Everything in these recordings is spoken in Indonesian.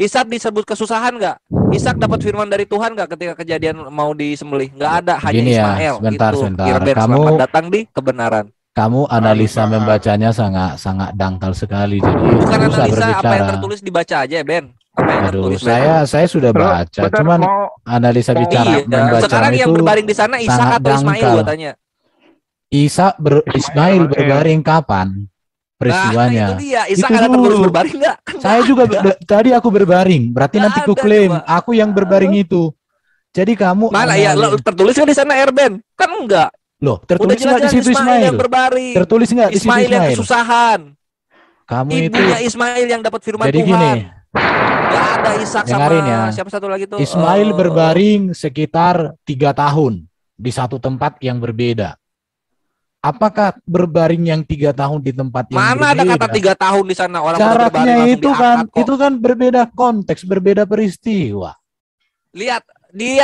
Ishak disebut kesusahan nggak? Ishak dapat firman dari Tuhan nggak ketika kejadian mau disembelih? Nggak ada, hanya Gini ya, Ismail. sebentar. Irben, selamat datang di kebenaran. Kamu analisa Mantap. membacanya sangat dangkal sekali, jadi Bukan susah analisa, apa yang berbicara. tertulis dibaca aja, Ben. Apa yang Aduh, tertulis, Ben? saya sudah Halo, baca, bentar, cuman analisa bicara Iya, membaca sekarang yang itu berbaring di sana Ishak sangat atau Ismail, dangkal. gua tanya. Ismail berbaring kapan Nah, peristiwanya? itu dia. Ishak Itu ada tertulis dulu. berbaring nggak? Kan Saya nggak juga ada. tadi aku berbaring, berarti Nggak nanti ku ada, klaim coba. aku yang berbaring itu. Jadi kamu Mana ya tertulis kan di sana Erben? Kan enggak. Loh, Udah tertulis nggak di jelas-jelas situ Ismail yang Ismail? berbaring. Tertulis nggak di situ Ismail yang Ismail? kesusahan. Kamu itu Ibunya Ismail yang dapat firman jadi Tuhan. gini, Nggak ada Ishak sama dengarin ya. siapa satu lagi tuh? Ismail berbaring sekitar 3 tahun di satu tempat yang berbeda. Apakah berbaring yang 3 tahun di tempat yang Mana berbeda? ada kata 3 tahun di sana orang udah berbaring Jaraknya langsung itu diangkat kok. itu kan berbeda konteks, berbeda peristiwa. Lihat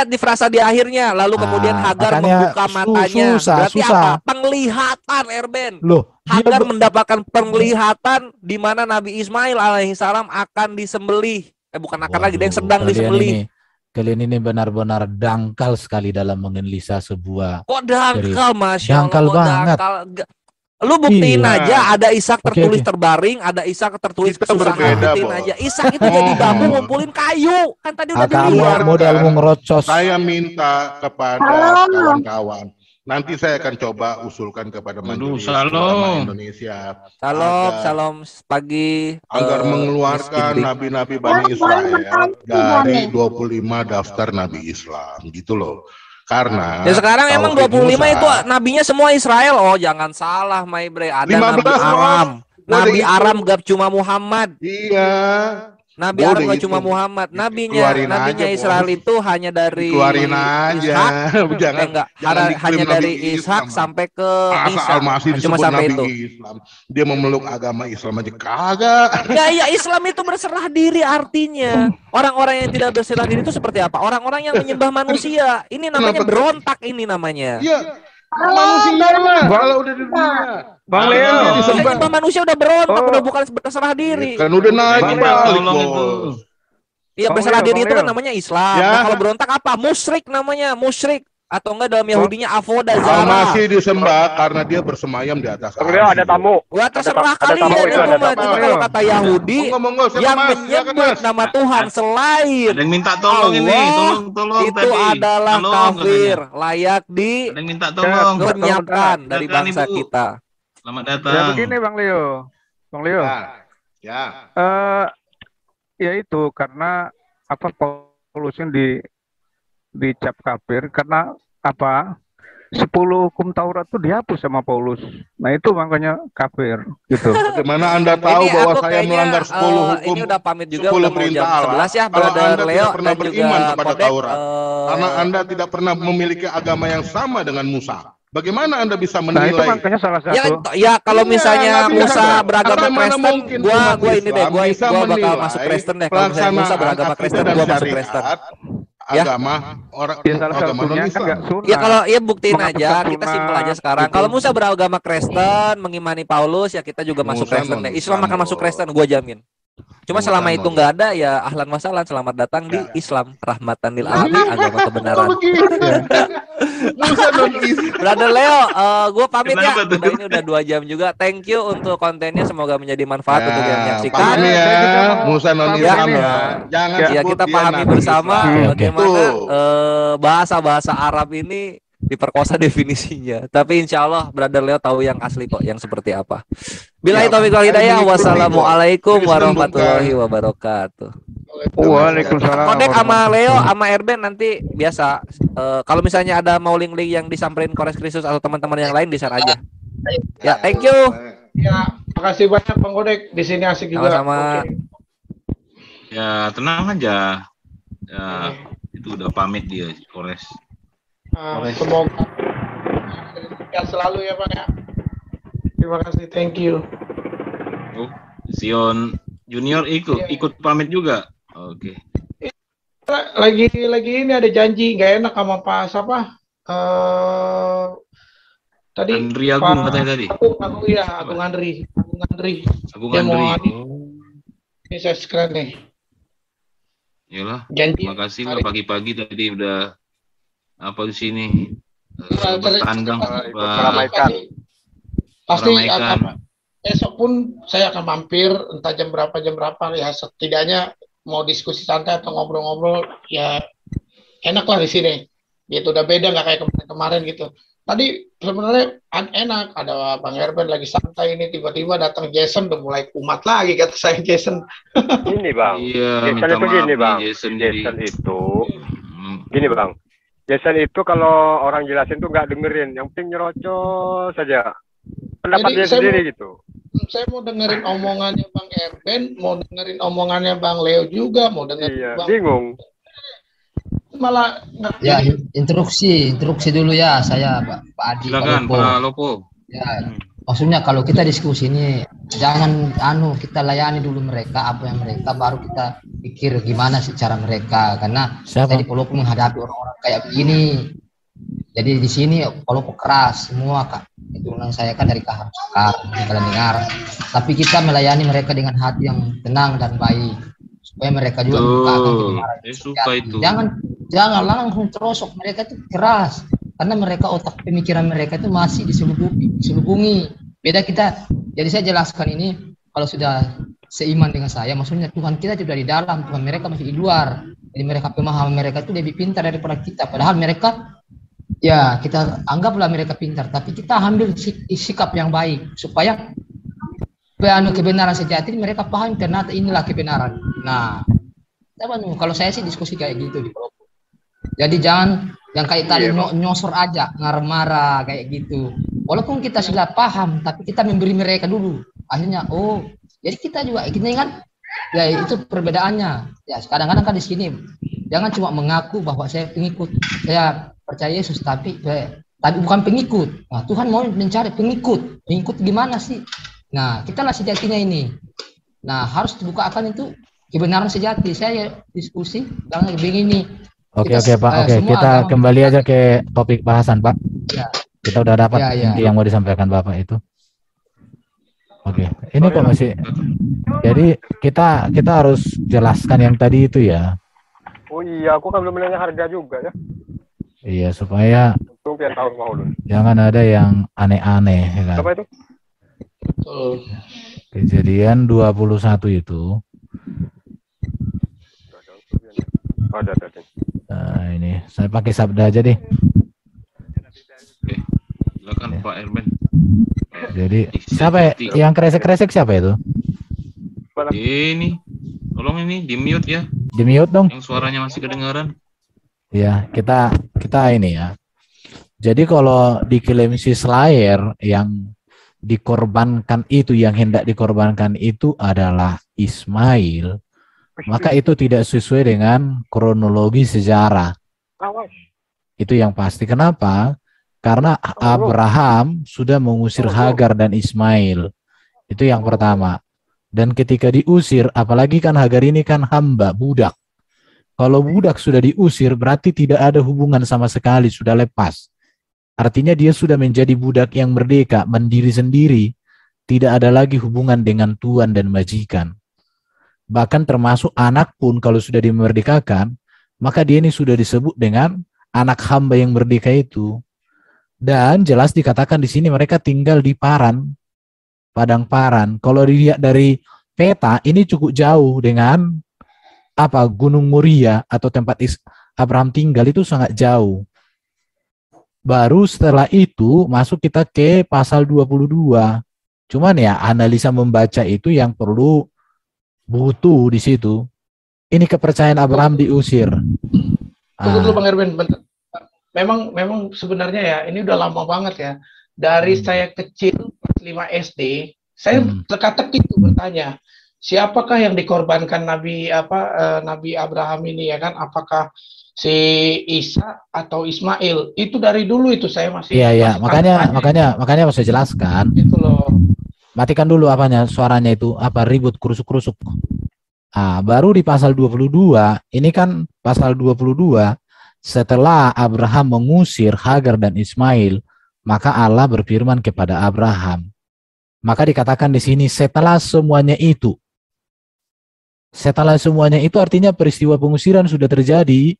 di frasa di akhirnya, lalu kemudian Hagar makanya membuka matanya. Berarti susah. apa? Penglihatan, Erben. Loh, Hagar mendapatkan penglihatan di mana Nabi Ismail alaihissalam akan disembelih. Bukan akan lagi, dia yang sedang disembelih. Kalian ini benar-benar dangkal sekali dalam menganalisa sebuah. Kok dangkal, Masya Allah. Dangkal banget. Lu buktiin aja ada Ishak tertulis Oke. terbaring, ada Ishak tertulis Kita kesusahan. berbeda, Buktiin Bos. aja. Ishak itu jadi bambu ngumpulin kayu. Kan tadi udah Kamu dilihat. modalmu ngerocos. Saya minta kepada kawan-kawan, nanti saya akan coba usulkan kepada Majelis Ulama Indonesia. Salam pagi. Agar mengeluarkan nabi-nabi Bani Israel dari 25 daftar nabi Islam, gitu loh. Karena ya sekarang emang Tauhid 25 Musa, itu nabinya semua Israel. Oh, jangan salah, my bre. Ada 15, Nabi Bos. Aram. Gua Nabi udah Aram hitung. gak cuma Muhammad. Iya. Nabi Gua Aram udah gak cuma hitung. Muhammad. Keluarin Nabinya aja, Israel Bos. itu hanya dari Keluarin aja. Ishak. Jangan diklaim hanya Nabi dari Ishak Islam. sampai ke Masa Isa. Al-Masih Cuma disebut sampai Nabi itu. Islam. Dia memeluk agama Islam aja kagak. Ya, Islam itu berserah diri artinya. Orang-orang yang tidak berserah diri itu seperti apa? Orang-orang yang menyembah manusia. Ini namanya Kenapa? berontak ini namanya. Iya. Manusia lah kalau udah di dunia. Bang Dia Leo. disembah. Menyembah manusia udah berontak, Oh. udah bukan berserah diri. Kan udah naik Bang, balik, tolong Bos. Iya, Bang berserah Leo, diri Bang itu kan Leo. namanya Islam. Ya. Nah, kalau berontak apa? Musyrik namanya, musyrik. Atau enggak dalam Yahudinya Avoda Zara. Al-Masih disembah karena dia bersemayam di atas Bang Leo ada arsy. tamu. Wah, terserah Ada tamu kalian itu, itu ada mah. tamu. Cuma kalau kata Yahudi Monggo, siapa, yang Mas? Silakan, menyebut Mas. nama Tuhan selain Ada yang minta tolong ini, Allah, tolong itu tadi. adalah Tolong, kafir, katanya. layak Ada yang minta tolong. dilenyapkan dari Silakan, bangsa Ibu. kita. Selamat Ya datang. begini Bang Leo. Bang Leo. Ya. Ya itu karena apa Paulus yang dicap kafir karena apa 10 hukum Taurat itu dihapus sama Paulus. Nah itu makanya kafir gitu. Bagaimana Anda tahu Ini bahwa aku saya kayaknya, melanggar 10 hukum? ini udah pamit juga 10 udah mau perintah jam Allah. 11 ya, Kalau Brother Anda Leo tidak pernah dan juga beriman kepada Kodek. Taurat. Karena Anda tidak pernah memiliki agama yang sama dengan Musa. Bagaimana Anda bisa Nah itu menilai? makanya salah Ya, satu. ya kalau Iya, misalnya nggak bisa. Musa beragama Bagaimana Kristen, mungkin gua umat ini deh, Islam gua bisa bakal menilai masuk Kristen deh. Kalau misalnya Musa pelaksanaan beragama akidah Kristen, dan gua masuk syariat Kristen. agama orang Ya salah agama satunya kan non-Islam. nggak sunnah. Ya kalau ya buktiin Menghapuskan aja, kita sunnah, simpel aja sekarang. gitu. Kalau Musa beragama Kristen, mengimani Paulus, ya kita juga masuk Musa Kristen deh. non-Islam, Islam akan masuk Bos. Kristen, gua jamin. Cuma Musa selama itu non-Islam. nggak ada, ya ahlan wa sahlan, selamat datang di Ya. Islam, rahmatan lil alamin, agama kebenaran. Musa non-Islam. Brother Leo, gue pamit ya. Kenapa tuh? Ini udah 2 jam juga. Thank you untuk kontennya. Semoga menjadi manfaat untuk yang menyaksikan. pahami ya, Saya juga mau Musa non-Islam pahami ya. Jangan Ya, sebut kita dia pahami Nabi bersama Islam. bagaimana Tuh. bahasa-bahasa Arab ini diperkosa definisinya. Tapi insya Allah Brother Leo tahu yang asli kok, yang seperti apa. Billahi Ya, taufiq wal hidayah. saya Wassalamualaikum Kristen warahmatullahi bukan. wabarakatuh. Waalaikumsalam. Kodek sama Leo sama Erben nanti biasa. Kalau misalnya ada mau link-link yang disamperin Kores Kristus atau teman-teman yang lain di share aja. Ya, thank you. Ya, makasih banyak Bang Godek. Di sini asik juga. Sama-sama. Oke. Ya tenang aja. Ya itu udah pamit dia, Kores. Semoga ya selalu ya Bang ya. Terima kasih, thank you. Oh, Zion Junior ikut pamit juga. Oke. Lagi ini ada janji nggak enak sama Pak siapa? Tadi Andri Agung katanya tadi. Agung ya, Agung Andri. Agung Dia mau Andri. ini saya screen nih. Yalah, Janji terima kasih lah hari pagi-pagi tadi udah apa di sini pasti bertandang meramaikan. meramaikan. Esok pun saya akan mampir entah jam berapa ya, setidaknya mau diskusi santai atau ngobrol-ngobrol ya, enak lah di sini. Gitu, udah beda nggak kayak kemarin gitu. Tadi sebenarnya enak, ada Bang Herben lagi santai ini, tiba-tiba datang Jason udah mulai kumat lagi kata saya Jason. Ini Bang, Iya, Jason minta itu maaf gini nih Bang, Jason Jason jadi. itu gini Bang, Jason itu kalau orang jelasin tuh nggak dengerin, yang penting nyerocos saja pendapat Jadi dia sendiri gitu. Saya mau dengerin omongannya Bang Herben, mau dengerin omongannya Bang Leo juga, mau dengerin Iya, Bang, bingung. malah Ya, jadi instruksi dulu ya saya Pak Adi, Pak Silakan Lopo. Pak Lopo. Ya, maksudnya kalau kita diskusi ini jangan kita layani dulu mereka apa yang mereka, baru kita pikir gimana sih cara mereka, karena Siapa? tadi Pak Lopo menghadapi orang-orang kayak begini. Jadi di sini Pak Lopo keras semua Kak. Itu saya kan dari Kahar kalian dengar. Tapi kita melayani mereka dengan hati yang tenang dan baik supaya mereka juga membukakan kebenaran. Saya suka itu. Jangan langsung terosok, mereka itu keras karena mereka otak pemikiran mereka itu masih diselubungi. Beda kita. Jadi saya jelaskan ini kalau sudah seiman dengan saya, maksudnya Tuhan kita sudah di dalam, Tuhan mereka masih di luar. Jadi mereka pemahaman mereka itu lebih pintar daripada kita. Padahal mereka ya kita anggaplah mereka pintar, tapi kita ambil sikap yang baik supaya kebenaran sejati mereka paham ternyata inilah kebenaran. Nah, kalau saya sih diskusi kayak gitu di kelompok. Jadi jangan yang kayak tadi nyosor aja, marah-marah kayak gitu. Walaupun kita sudah paham, tapi kita memberi mereka dulu. Akhirnya, jadi kita juga ini kan, ya itu perbedaannya. Ya kadang-kadang kan di sini jangan cuma mengaku bahwa saya pengikut, saya percaya Yesus, tapi bukan pengikut. Nah, Tuhan mau mencari pengikut. Pengikut gimana sih? Nah, kita lah sejatinya ini. Nah, harus dibukakan itu kebenaran sejati. Saya diskusi jangan begini. Oke Pak, kita kembali aja ke topik bahasan Pak. Ya. Kita udah dapat inti yang mau disampaikan Bapak itu. Oke, ini kok masih. Jadi kita harus jelaskan yang tadi itu ya. Oh iya, aku kan belum nanya harga juga ya. Iya, supaya jangan ada yang aneh-aneh ya kan. Apa itu? Kejadian 21 itu. Ada. Nah, ini saya pakai sabda aja deh. Oke. Silakan Pak Herben. Jadi siapa yang kresek-kresek siapa itu? Ini. Tolong ini di mute ya. Di mute dong. Yang suaranya masih kedengaran. Ya, kita ini ya. Jadi kalau di Kilemsi Slayer yang dikorbankan itu, yang hendak dikorbankan itu adalah Ismail, maka itu tidak sesuai dengan kronologi sejarah. Itu yang pasti. Kenapa? Karena Abraham sudah mengusir Hagar dan Ismail. Itu yang pertama. Dan ketika diusir, apalagi kan Hagar ini kan hamba, budak. Kalau budak sudah diusir, berarti tidak ada hubungan sama sekali, sudah lepas. Artinya dia sudah menjadi budak yang merdeka, mandiri sendiri. Tidak ada lagi hubungan dengan tuan dan majikan. Bahkan termasuk anak pun kalau sudah dimerdekakan, maka dia ini sudah disebut dengan anak hamba yang merdeka itu. Dan jelas dikatakan di sini mereka tinggal di Paran, padang Paran. Kalau dilihat dari peta, ini cukup jauh dengan Gunung Moria atau tempat Abraham tinggal itu sangat jauh. Baru setelah itu masuk kita ke pasal 22. Cuman ya analisa membaca itu yang perlu butuh di situ. Ini kepercayaan Abraham diusir. Tunggu dulu Bang Herben, bentar. Memang sebenarnya ya ini udah lama banget ya. Dari saya kecil kelas 5 SD, saya teka-teki itu bertanya, siapakah yang dikorbankan Nabi Abraham ini ya kan? Apakah si Isa atau Ismail? Itu dari dulu itu saya masih. Iya, makanya saya jelaskan. Itu loh. Matikan dulu suaranya itu ribut kerusuk-kerusuk. Baru di pasal 22, ini kan pasal 22 setelah Abraham mengusir Hagar dan Ismail, maka Allah berfirman kepada Abraham. Maka dikatakan di sini setelah semuanya itu. Setelah semuanya itu artinya peristiwa pengusiran sudah terjadi.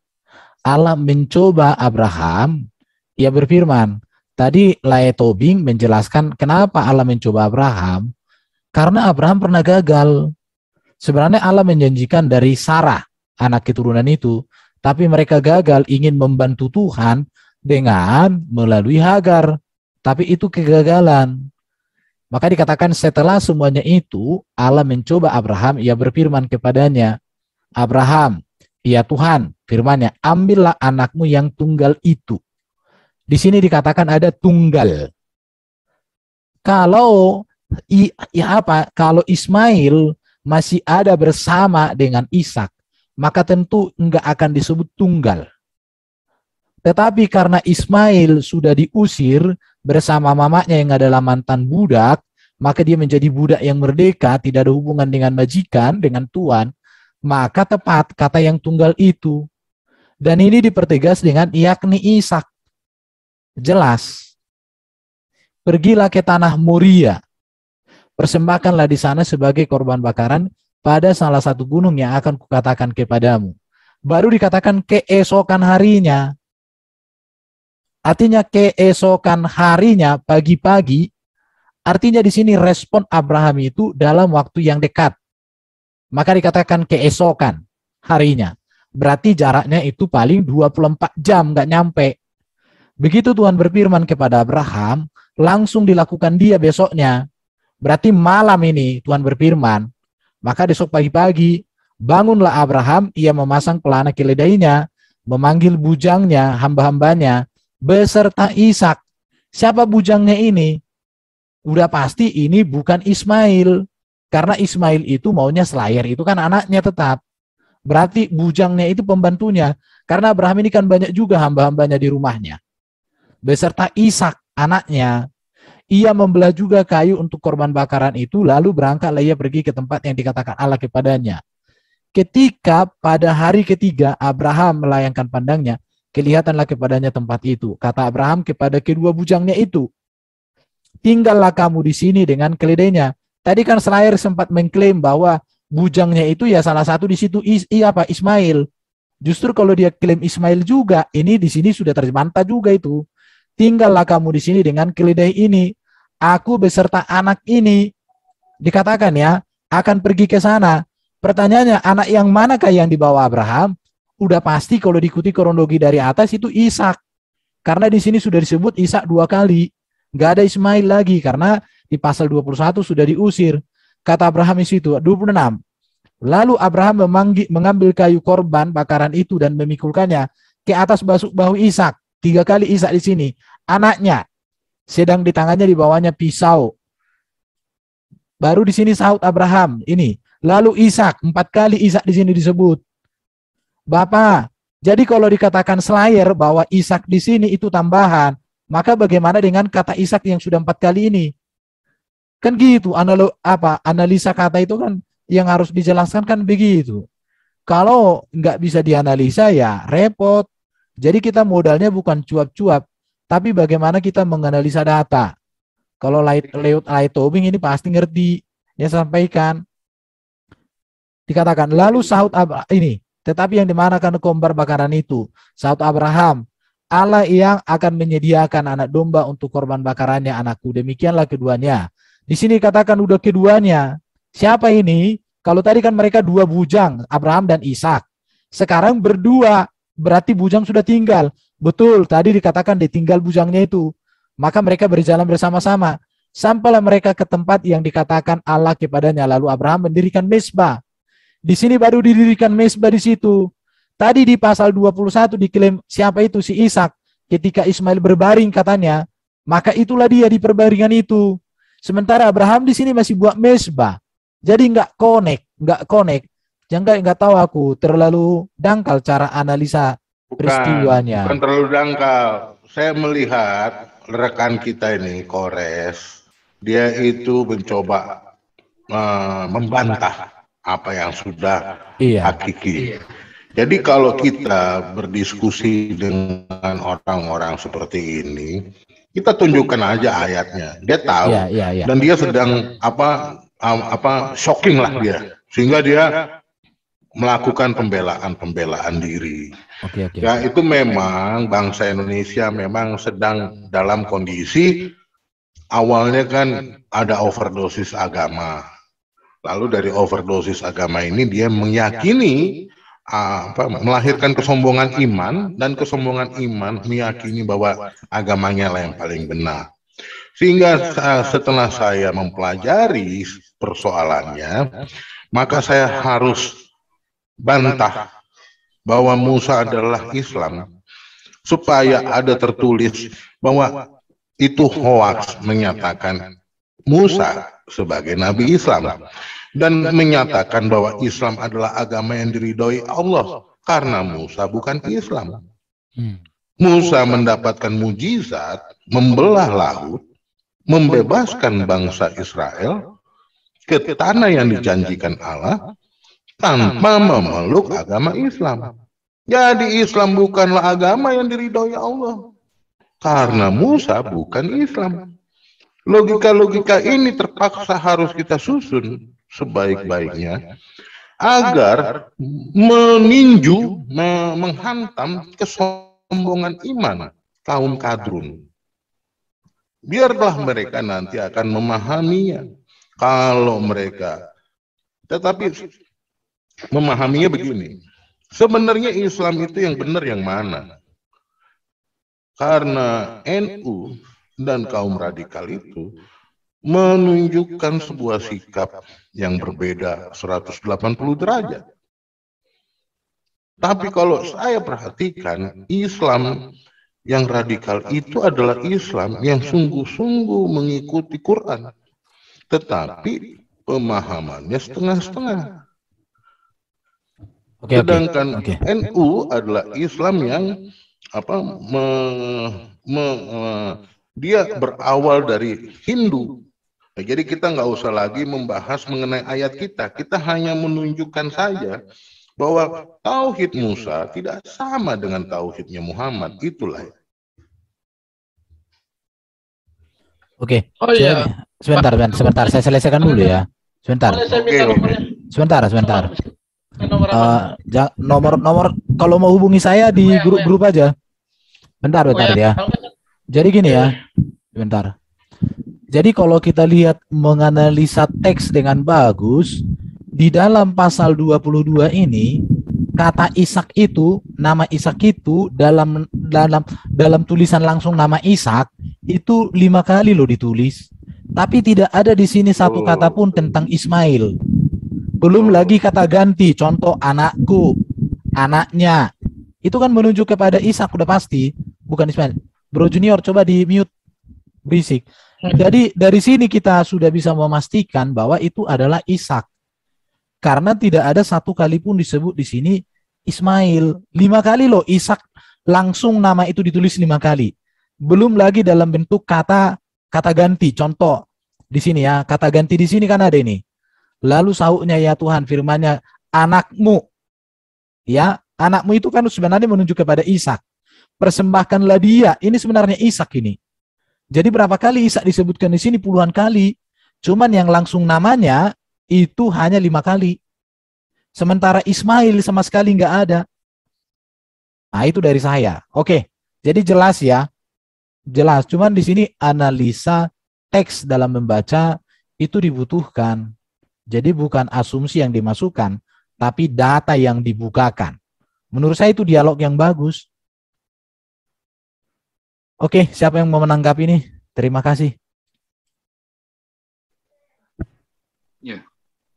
Allah mencoba Abraham. Ia berfirman. Tadi Lae Tobing menjelaskan kenapa Allah mencoba Abraham. Karena Abraham pernah gagal. Sebenarnya Allah menjanjikan dari Sarah, anak keturunan itu. Tapi mereka gagal ingin membantu Tuhan dengan melalui Hagar. Tapi itu kegagalan. Maka dikatakan setelah semuanya itu, Allah mencoba Abraham, ia berfirman kepadanya, Abraham, ya Tuhan, firman-Nya, ambillah anakmu yang tunggal itu. Di sini dikatakan ada tunggal. Kalau kalau Ismail masih ada bersama dengan Ishak, maka tentu enggak akan disebut tunggal. Tetapi karena Ismail sudah diusir bersama mamanya yang adalah mantan budak, maka dia menjadi budak yang merdeka, tidak ada hubungan dengan majikan, dengan tuan, maka tepat kata yang tunggal itu. Dan ini dipertegas dengan yakni Ishak. Jelas. Pergilah ke tanah Moria. Persembahkanlah di sana sebagai korban bakaran pada salah satu gunung yang akan kukatakan kepadamu. Baru dikatakan keesokan harinya. Artinya keesokan harinya, pagi-pagi, artinya di sini respon Abraham itu dalam waktu yang dekat. Maka dikatakan keesokan harinya. Berarti jaraknya itu paling 24 jam, nggak nyampe. Begitu Tuhan berfirman kepada Abraham, langsung dilakukan dia besoknya. Berarti malam ini Tuhan berfirman. Maka besok pagi-pagi, bangunlah Abraham, ia memasang pelana keledainya, memanggil bujangnya, hamba-hambanya, beserta Ishak. Siapa bujangnya ini? Udah pasti ini bukan Ismail. Karena Ismail itu maunya selayar, itu kan anaknya tetap. Berarti bujangnya itu pembantunya. Karena Abraham ini kan banyak juga hamba-hambanya di rumahnya. Beserta Ishak, anaknya. Ia membelah juga kayu untuk korban bakaran itu, lalu berangkatlah ia pergi ke tempat yang dikatakan Allah kepadanya. Ketika pada hari ketiga Abraham melayangkan pandangnya, kelihatanlah kepadanya tempat itu. Kata Abraham kepada kedua bujangnya itu, tinggallah kamu di sini dengan keledainya. Tadi kan selayar sempat mengklaim bahwa bujangnya itu ya salah satu di situ Ismail. Justru kalau dia klaim Ismail juga, ini di sini sudah terbantah juga itu. Tinggallah kamu di sini dengan keledai ini. Aku beserta anak ini, dikatakan ya, akan pergi ke sana. Pertanyaannya, anak yang manakah yang dibawa Abraham? Udah pasti kalau diikuti kronologi dari atas itu Ishak. Karena di sini sudah disebut Ishak 2 kali. Gak ada Ismail lagi karena di pasal 21 sudah diusir. Kata Abraham di situ 26. Lalu Abraham mengambil kayu korban bakaran itu dan memikulkannya ke atas bahu Ishak. 3 kali Ishak di sini. Anaknya sedang di tangannya di bawahnya pisau. Baru di sini sahut Abraham ini. Lalu Ishak 4 kali Ishak di sini disebut. Bapak, jadi kalau dikatakan selayar bahwa Ishak di sini itu tambahan, maka bagaimana dengan kata Ishak yang sudah 4 kali ini? Kan gitu, analisa kata itu kan yang harus dijelaskan kan begitu. Kalau nggak bisa dianalisa ya repot. Jadi kita modalnya bukan cuap-cuap, tapi bagaimana kita menganalisa data. Kalau lewat Lae Tobing ini pasti ngerti. Dia sampaikan. Dikatakan, lalu sahut ini, tetapi yang dimanakan korban bakaran itu, sahut Abraham, Allah yang akan menyediakan anak domba untuk korban bakarannya anakku. Demikianlah keduanya. Di sini katakan udah keduanya. Siapa ini? Kalau tadi kan mereka 2 bujang, Abraham dan Ishak. Sekarang berdua, berarti bujang sudah tinggal. Betul, tadi dikatakan ditinggal bujangnya itu. Maka mereka berjalan bersama-sama. Sampailah mereka ke tempat yang dikatakan Allah kepadanya. Lalu Abraham mendirikan mezbah. Di sini baru didirikan mezbah di situ. Tadi di pasal 21 diklaim siapa itu si Ishak. Ketika Ismail berbaring katanya, maka itulah dia di perbaringan itu. Sementara Abraham di sini masih buat mezbah. Jadi nggak connect. Jangan nggak tahu aku terlalu dangkal cara analisa peristiwanya. Bukan terlalu dangkal. Saya melihat rekan kita ini Kores, dia itu mencoba membantah apa yang sudah hakiki. Jadi kalau kita berdiskusi dengan orang-orang seperti ini, kita tunjukkan aja ayatnya. Dia tahu dan dia sedang shocking lah dia, sehingga dia melakukan pembelaan diri. Oke. Ya, itu memang bangsa Indonesia memang sedang dalam kondisi awalnya kan ada overdosis agama. Lalu dari overdosis agama ini dia meyakini melahirkan kesombongan iman, dan kesombongan iman meyakini bahwa agamanya lah yang paling benar. Sehingga setelah saya mempelajari persoalannya, maka saya harus bantah bahwa Musa adalah Islam, supaya ada tertulis bahwa itu hoaks menyatakan Musa sebagai Nabi Islam, dan menyatakan bahwa Islam adalah agama yang diridhoi Allah, karena Musa bukan Islam. Musa mendapatkan mujizat membelah laut, membebaskan bangsa Israel ke tanah yang dijanjikan Allah tanpa memeluk agama Islam. Jadi Islam bukanlah agama yang diridhoi Allah, karena Musa bukan Islam. Logika-logika ini terpaksa harus kita susun sebaik-baiknya agar meninju, menghantam kesombongan iman kaum kadrun. Biarlah mereka nanti akan memahaminya. Kalau mereka, tetapi memahaminya begini, sebenarnya Islam itu yang benar yang mana? Karena NU dan kaum radikal itu menunjukkan sebuah sikap yang berbeda 180 derajat. Tapi kalau saya perhatikan, Islam yang radikal itu adalah Islam yang sungguh-sungguh mengikuti Quran, tetapi pemahamannya setengah-setengah. Sedangkan NU adalah Islam yang dia berawal dari Hindu. Nah, jadi kita nggak usah lagi membahas mengenai ayat kita hanya menunjukkan saja bahwa tauhid Musa tidak sama dengan tauhidnya Muhammad. Itulah. Oke. Sebentar, saya selesaikan dulu ya. Sebentar. Sebentar. Nomor kalau mau hubungi saya di grup aja. Bentar ya. Jadi gini ya. Bentar. Jadi kalau kita lihat menganalisa teks dengan bagus, di dalam pasal 22 ini kata Ishak itu, nama Ishak itu dalam tulisan langsung nama Ishak itu 5 kali loh ditulis. Tapi tidak ada di sini satu kata pun tentang Ismail. Belum lagi kata ganti, contoh anakku, anaknya. Itu kan menunjuk kepada Ishak udah pasti, bukan Ismail. Bro Junior coba di mute, berisik. Jadi dari sini kita sudah bisa memastikan bahwa itu adalah Ishak. Karena tidak ada satu kali pun disebut di sini Ismail. 5 kali loh Ishak langsung nama itu ditulis 5 kali. Belum lagi dalam bentuk kata ganti. Contoh di sini ya, kata ganti di sini kan ada ini. Lalu sahutnya ya Tuhan, firman-Nya anakmu. Ya, anakmu itu kan sebenarnya menunjuk kepada Ishak. Persembahkanlah dia. Ini sebenarnya Ishak ini. Jadi berapa kali Ishak disebutkan di sini? Puluhan kali. Cuman yang langsung namanya itu hanya 5 kali. Sementara Ismail sama sekali nggak ada. Nah, itu dari saya. Oke. Jadi jelas ya. Jelas. Cuman di sini analisa teks dalam membaca itu dibutuhkan. Jadi bukan asumsi yang dimasukkan, tapi data yang dibukakan. Menurut saya itu dialog yang bagus. Oke, siapa yang mau menanggapi ini? Terima kasih. Ya,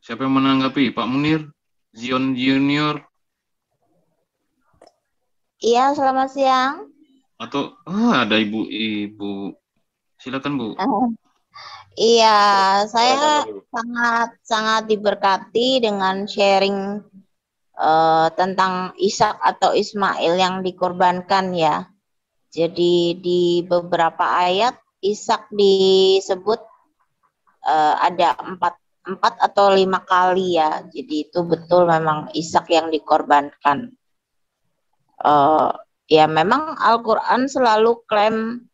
siapa yang menanggapi? Pak Munir, Zion Junior. Iya, selamat siang. Atau ada ibu. Silakan Bu. Iya, saya sangat diberkati dengan sharing tentang Ishak atau Ismail yang dikorbankan ya. Jadi di beberapa ayat Ishak disebut ada 4 atau 5 kali ya. Jadi itu betul memang Ishak yang dikorbankan. Ya memang Al-Quran selalu klaim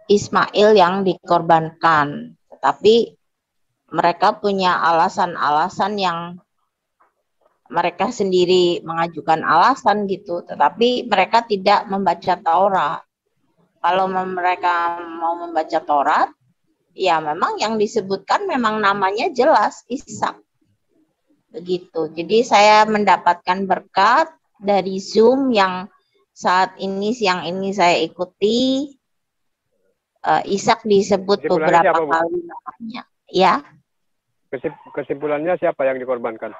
Ismail yang dikorbankan, tetapi mereka punya alasan-alasan yang mereka sendiri mengajukan alasan gitu, tetapi mereka tidak membaca Taurat. Kalau mereka mau membaca Taurat, ya memang yang disebutkan memang namanya jelas Ishak. Begitu. Jadi saya mendapatkan berkat dari Zoom yang saat ini, siang ini saya ikuti. Ishak disebut beberapa kali namanya. Ya. Kesimpulannya siapa yang dikorbankan?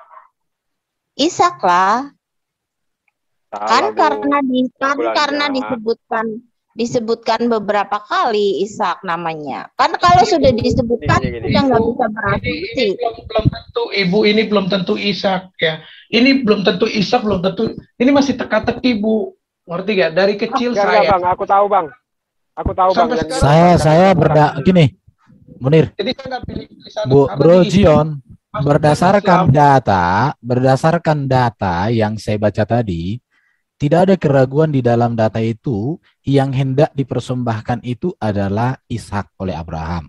Ishak lah. Salah, karena disebutkan beberapa kali Ishak namanya. Kan kalau sudah disebutkan sudah nggak bisa berasumsi. Belum tentu Ibu, ini belum tentu Ishak ya. Ini belum tentu Ishak, belum tentu. Ini masih teka-teki Bu. Ngerti gak? Dari kecil saya. Bang, aku tahu Bang. Saya gini, Munir. Jadi saya nggak pilih Bro Jion, berdasarkan data yang saya baca tadi, tidak ada keraguan di dalam data itu yang hendak dipersembahkan itu adalah Ishak oleh Abraham.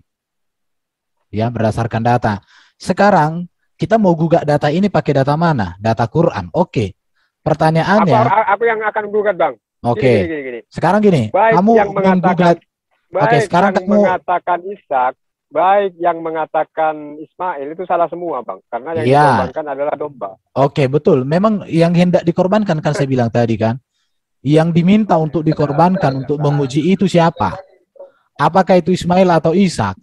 Ya, berdasarkan data. Sekarang kita mau gugat data ini pakai data mana? Data Quran. Oke. Pertanyaannya. Aku yang akan gugat Bang. Oke. Gini. Sekarang gini. Baik kamu yang mengatakan, sekarang kamu mengatakan Ishak, baik yang mengatakan Ismail itu salah semua Bang, karena yang dikorbankan adalah domba. Oke, betul. Memang yang hendak dikorbankan kan saya bilang tadi kan. Yang diminta untuk dikorbankan untuk menguji itu siapa? Apakah itu Ismail atau Ishak?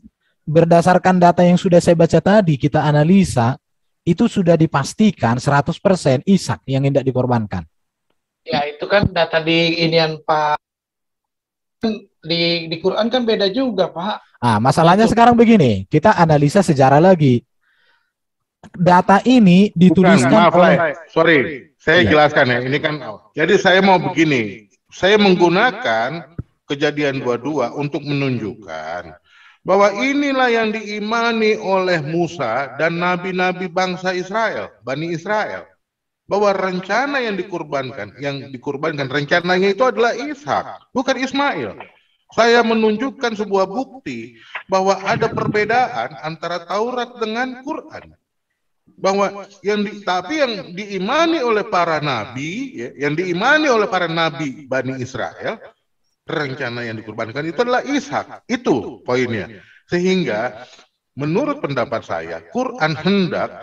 Berdasarkan data yang sudah saya baca tadi, kita analisa, itu sudah dipastikan 100% Ishak yang hendak dikorbankan. Ya, itu kan data di inian Pak. Di Quran kan beda juga Pak. Masalahnya sekarang begini, kita analisa sejarah lagi. Data ini dituliskan saya jelaskan ya, ini kan. Jadi saya mau begini, saya menggunakan Kejadian 22 untuk menunjukkan bahwa inilah yang diimani oleh Musa dan nabi-nabi bangsa Israel, Bani Israel. Bahwa rencana yang dikorbankan rencananya itu adalah Ishak, bukan Ismail. Saya menunjukkan sebuah bukti bahwa ada perbedaan antara Taurat dengan Quran. Bahwa yang diimani oleh para nabi, ya, yang diimani oleh para nabi Bani Israel, rencana yang dikorbankan itu adalah Ishak. Itu poinnya. Sehingga menurut pendapat saya, Quran hendak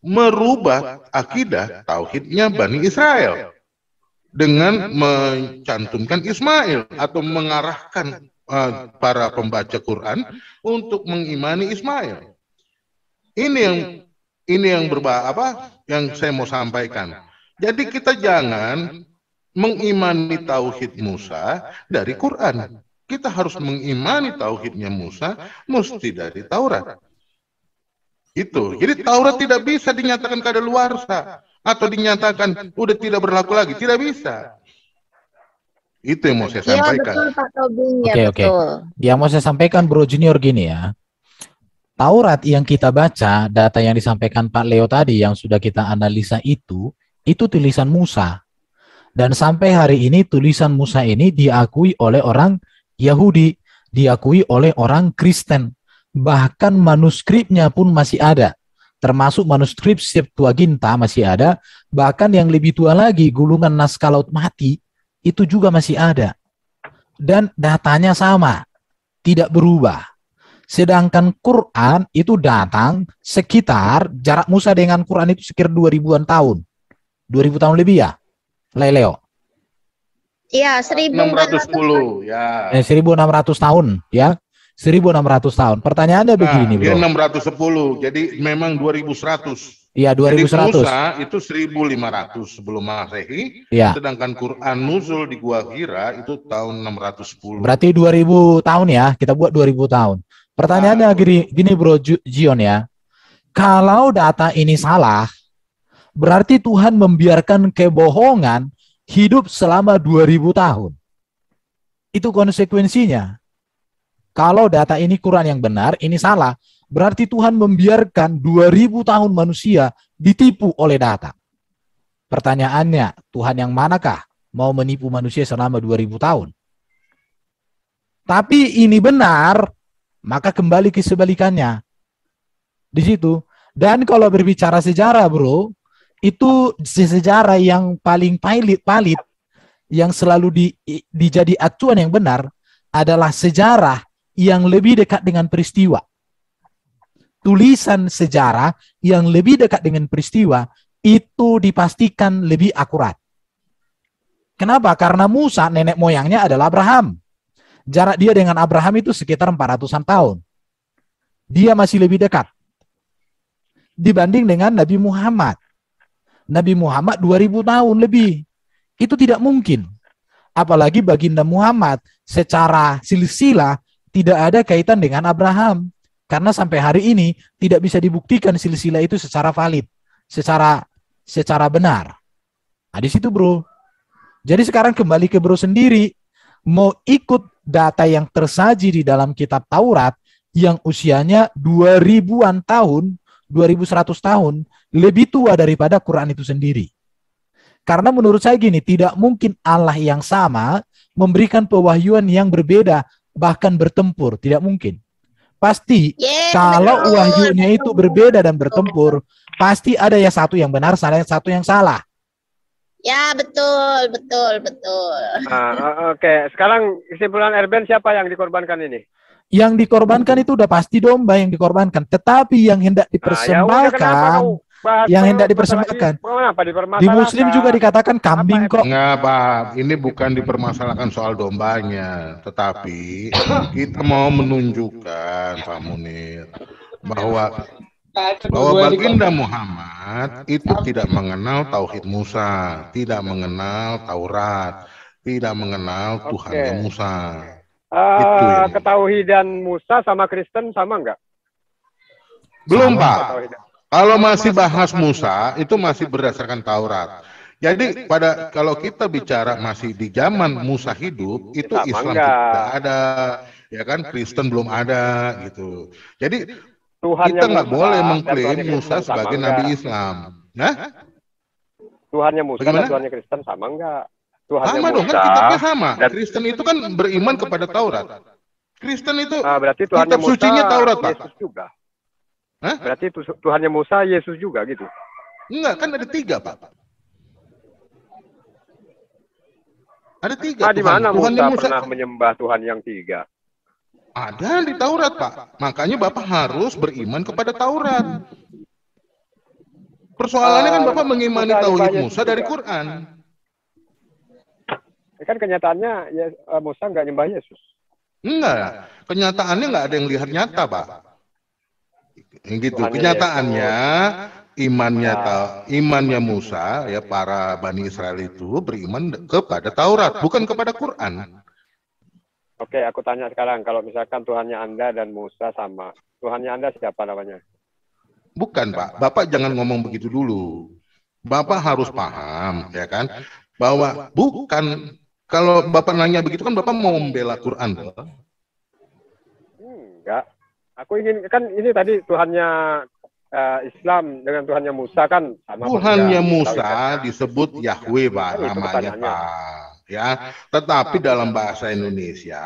merubah akidah tauhidnya Bani Israel dengan mencantumkan Ismail atau mengarahkan para pembaca Quran untuk mengimani Ismail. Ini yang yang saya mau sampaikan. Jadi kita jangan mengimani tauhid Musa dari Quran. Kita harus mengimani tauhidnya Musa mesti dari Taurat. Itu. Jadi Taurat tidak bisa dinyatakan kadaluarsa atau dinyatakan udah tidak berlaku lagi, tidak bisa. Itu yang mau saya sampaikan. Betul, Pak Tobing, Oke. Yang mau saya sampaikan Bro Junior gini ya. Taurat yang kita baca, data yang disampaikan Pak Leo tadi yang sudah kita analisa itu tulisan Musa. Dan sampai hari ini tulisan Musa ini diakui oleh orang Yahudi, diakui oleh orang Kristen. Bahkan manuskripnya pun masih ada, termasuk manuskrip Septuaginta masih ada, bahkan yang lebih tua lagi, gulungan naskah Laut Mati, itu juga masih ada. Dan datanya sama, tidak berubah. Sedangkan Quran itu datang sekitar, jarak Musa dengan Quran itu sekitar 2000-an tahun. 2000 tahun lebih ya, Leo? Iya, 1610. Ya. 1600 tahun, ya. 1600 tahun. Pertanyaannya begini, Bro. Dia 610, jadi memang 2100. Iya, 2100. Jadi Musa itu 1500 sebelum Masehi, ya. Sedangkan Quran nuzul di Gua Hira itu tahun 610. Berarti 2000 tahun ya, kita buat 2000 tahun. Pertanyaannya gini Bro Jion ya. Kalau data ini salah, berarti Tuhan membiarkan kebohongan hidup selama 2000 tahun. Itu konsekuensinya. Kalau data ini Quran yang benar, ini salah. Berarti Tuhan membiarkan 2000 tahun manusia ditipu oleh data. Pertanyaannya, Tuhan yang manakah mau menipu manusia selama 2000 tahun? Tapi ini benar, maka kembali ke sebalikannya. Di situ. Dan kalau berbicara sejarah, Bro, itu sejarah yang paling valid yang selalu dijadi acuan yang benar adalah sejarah yang lebih dekat dengan peristiwa. Tulisan sejarah yang lebih dekat dengan peristiwa itu dipastikan lebih akurat. Kenapa? Karena Musa nenek moyangnya adalah Abraham. Jarak dia dengan Abraham itu sekitar 400-an tahun. Dia masih lebih dekat dibanding dengan Nabi Muhammad. Nabi Muhammad 2000 tahun lebih. Itu tidak mungkin. Apalagi baginda Muhammad secara silsilah tidak ada kaitan dengan Abraham. Karena sampai hari ini tidak bisa dibuktikan silsilah itu secara valid, secara benar. Nah, di situ bro. Jadi sekarang kembali ke bro sendiri, mau ikut data yang tersaji di dalam kitab Taurat yang usianya 2000-an tahun, 2100 tahun, lebih tua daripada Quran itu sendiri. Karena menurut saya gini, tidak mungkin Allah yang sama memberikan pewahyuan yang berbeda, bahkan bertempur, tidak mungkin. Pasti kalau wahyunya itu berbeda dan bertempur, pasti ada yang satu yang benar, satu yang salah. Ya, betul. Oke. Sekarang kesimpulan Erben, siapa yang dikorbankan ini? Yang dikorbankan itu udah pasti domba yang dikorbankan. Tetapi yang hendak dipersembahkan, di Muslim juga dikatakan kambing kok. Enggak, Pak. Ini bukan dipermasalahkan soal dombanya, tetapi kita mau menunjukkan, Pak Munir, bahwa baginda Muhammad itu tidak mengenal Tauhid Musa, tidak mengenal Taurat, tidak mengenal Tuhannya Musa. Ketauhidan Musa sama Kristen sama enggak? Belum, Pak. Kalau masih bahas Musa, itu masih berdasarkan Taurat. Jadi kalau kita bicara masih di zaman Musa hidup, itu Islam tidak ada, ya kan? Kristen belum ada, gitu. Jadi kita nggak boleh mengklaim Musa sebagai Nabi Islam. Nah? Tuhannya Musa dan Tuhannya Kristen sama enggak? Sama dong, kan kitabnya sama. Kristen itu kan beriman kepada Taurat. Kristen itu berarti Tuhannya kitab sucinya Taurat, Pak. Yesus juga. Hah? Berarti Tuhannya Musa, Yesus juga gitu? Enggak, kan ada 3, Pak. Ada 3. Di mana Musa pernah menyembah Tuhan yang 3? Ada di Taurat, Pak. Makanya Bapak harus beriman kepada Taurat. Persoalannya kan Bapak mengimani Tauhid Musa dari Quran. Kan kenyataannya Musa nggak nyembah Yesus. Enggak. Kenyataannya nggak ada yang lihat nyata, Pak. Gitu. Kenyataannya imannya Musa, ya, para Bani Israel itu beriman kepada Taurat, bukan kepada Quran. Oke, aku tanya sekarang, kalau misalkan Tuhannya Anda dan Musa sama, Tuhannya Anda siapa namanya? Bukan, Pak. Bapak jangan ngomong begitu dulu. Bapak harus paham, ya kan, bahwa bukan, kalau Bapak nanya begitu kan Bapak mau membela Quran. Enggak. Aku ingin, kan ini tadi Tuhannya Islam dengan Tuhannya Musa kan sama. Tuhannya Musa disebut Yahweh, Pak, namanya, Pak. Ya, tetapi dalam bahasa Indonesia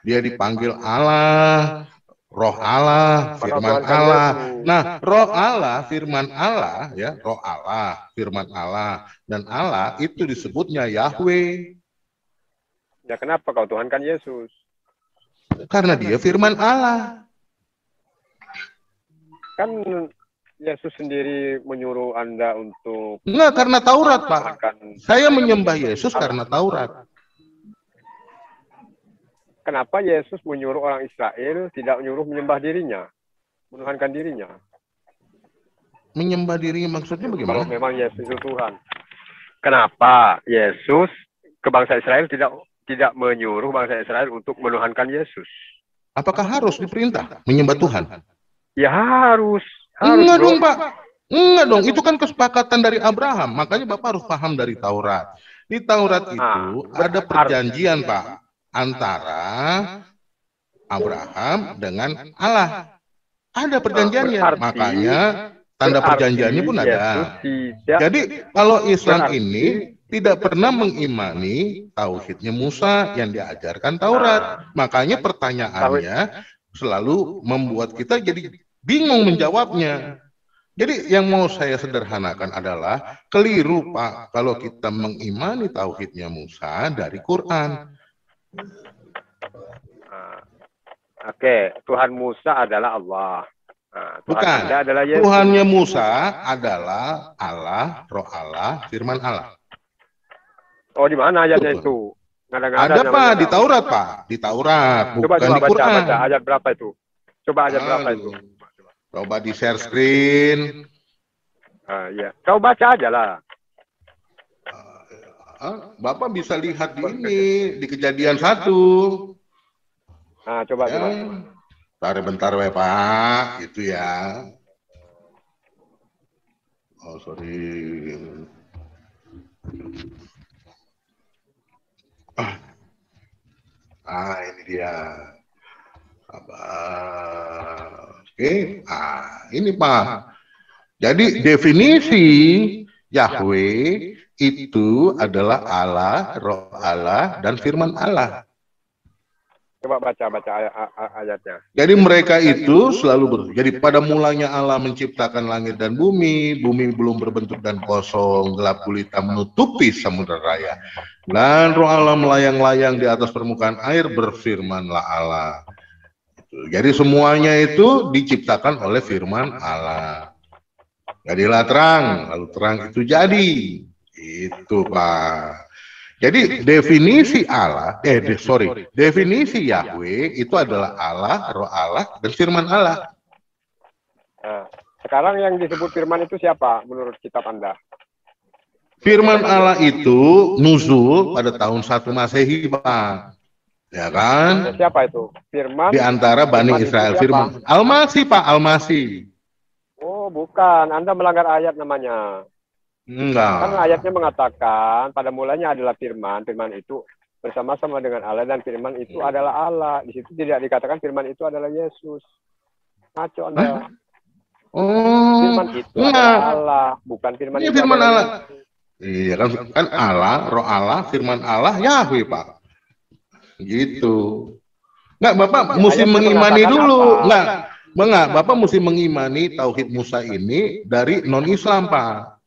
dia dipanggil Allah, Roh Allah, Firman Allah. Nah, Roh Allah, Firman Allah, ya, Roh Allah, Firman Allah, dan Allah itu disebutnya Yahweh. Ya, kenapa kau Tuhan kan Yesus? Karena dia Firman Allah. Kan Yesus sendiri menyuruh Anda untuk... Enggak, karena Taurat, Pak. Saya menyembah Yesus karena Taurat. Kenapa Yesus menyuruh orang Israel tidak menyuruh menyembah dirinya? Menuhankan dirinya? Menyembah dirinya maksudnya bagaimana? Kalau memang Yesus itu Tuhan. Kenapa Yesus ke bangsa Israel tidak menyuruh bangsa Israel untuk menuhankan Yesus? Apakah harus diperintah menyembah Tuhan? Ya harus. Enggak dong, Pak. Enggak dong, itu kan kesepakatan dari Abraham. Makanya Bapak harus paham dari Taurat. Di Taurat itu ada perjanjian, Pak, antara Abraham dengan Allah. Ada perjanjiannya. Makanya tanda perjanjiannya pun ada. Jadi kalau Islam ini tidak pernah mengimani tauhidnya Musa yang diajarkan Taurat. Makanya pertanyaannya selalu membuat kita jadi bingung menjawabnya. Jadi yang mau saya sederhanakan adalah keliru Pak kalau kita mengimani tauhidnya Musa dari Quran. Oke, Tuhan Musa adalah Allah. Tuhan Bukan. Anda adalah Yesus. Tuhannya Musa adalah Allah, Roh Allah, Firman Allah. Oh, di mana ayatnya itu? Ada Pak di Taurat Pak, di Taurat, bukan di Quran. Baca ayat berapa itu? Coba ayat berapa itu? Coba di share screen. Ya, kau baca aja lah. Bapak bisa lihat di ini, di Kejadian 1. Nah, coba ya. Coba. Bentar we Pak, itu ya. Oh sorry. Ini dia. Oke. Ini Pak. Jadi definisi Yahweh itu adalah Allah, Roh Allah, dan Firman Allah. Coba baca ayatnya. Jadi mereka itu selalu jadi pada mulanya Allah menciptakan langit dan bumi belum berbentuk dan kosong, gelap gulita menutupi samudera raya. Dan Roh Allah melayang-layang di atas permukaan air, berfirmanlah Allah. Jadi semuanya itu diciptakan oleh firman Allah. Jadilah terang, lalu terang itu jadi. Itu Pak. Jadi definisi Allah, definisi Yahweh itu adalah Allah, Roh Allah, dan Firman Allah. Nah, sekarang yang disebut Firman itu siapa menurut kitab Anda? Firman Allah itu nuzul pada tahun 1 Masehi, Pak. Ya kan? Siapa itu? Firman. Di antara Bani Israel. Firman. Al-Masih, Pak, Al-Masih. Oh, bukan. Anda melanggar ayat namanya. Enggak. Kan ayatnya mengatakan pada mulanya adalah firman, firman itu bersama-sama dengan Allah dan firman itu adalah Allah. Di situ tidak dikatakan firman itu adalah Yesus. Ngaco Anda. Oh. Firman itu adalah Allah, bukan firman Ini itu firman Allah. Yesus. Iya kan Allah, Roh Allah, firman Allah, Yahweh, Pak. Gitu. Enggak, Bapak mesti mengimani dulu. Enggak, Bapak mesti mengimani tauhid Musa ini dari non-Islam, Pak.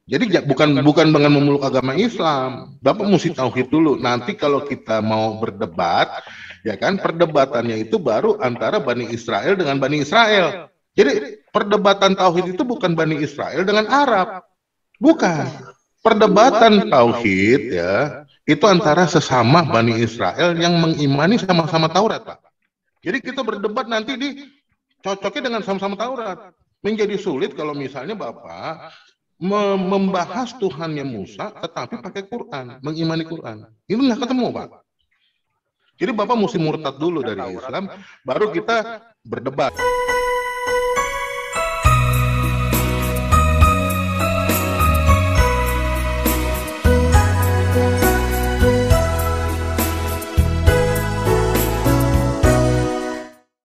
Jadi bukan dengan memeluk agama Islam. Bapak mesti tauhid dulu. Nanti kalau kita mau berdebat, ya kan perdebatannya itu baru antara Bani Israel dengan Bani Israel. Jadi perdebatan tauhid itu bukan Bani Israel dengan Arab. Bukan. Perdebatan tauhid ya, itu antara sesama Bani Israel yang mengimani sama-sama Taurat, Pak. Jadi kita berdebat nanti cocoknya dengan sama-sama Taurat. Menjadi sulit kalau misalnya Bapak membahas Tuhannya Musa tetapi pakai Quran, mengimani Quran. Ini nggak ketemu, Pak. Jadi Bapak mesti murtad dulu dari Islam, baru kita berdebat.